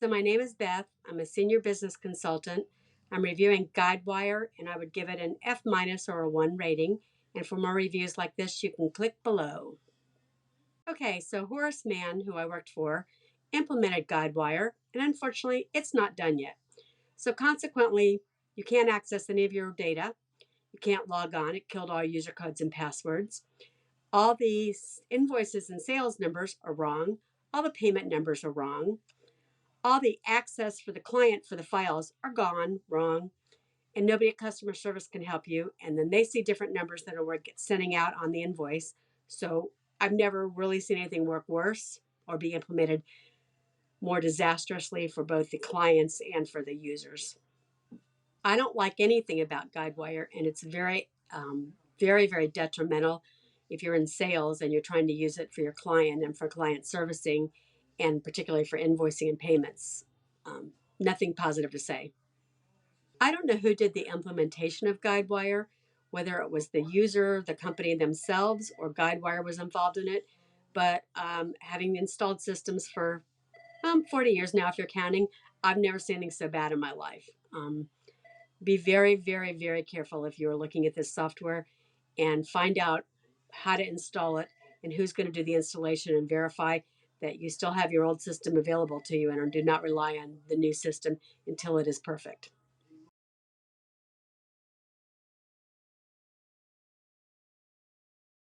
So my name is Beth. I'm a senior business consultant. I'm reviewing Guidewire, and I would give it an F minus or a 1 rating. And for more reviews like this, you can click below. Okay, so Horace Mann, who I worked for, implemented Guidewire, and unfortunately, it's not done yet. So consequently, you can't access any of your data. You can't log on. It killed all user codes and passwords. All these invoices and sales numbers are wrong. All the payment numbers are wrong. All the access for the client for the files are gone, wrong, and nobody at customer service can help you. And then they see different numbers that are sending out on the invoice. So I've never really seen anything work worse or be implemented more disastrously for both the clients and for the users. I don't like anything about Guidewire, and it's very detrimental if you're in sales and you're trying to use it for your client and for client servicing, and particularly for invoicing and payments. Nothing positive to say. I don't know who did the implementation of Guidewire, whether it was the user, the company themselves, or Guidewire was involved in it. But having installed systems for 40 years now, if you're counting, I've never seen anything so bad in my life. Be very careful if you're looking at this software, and find out how to install it and who's going to do the installation, and verify that you still have your old system available to you, and do not rely on the new system until it is perfect.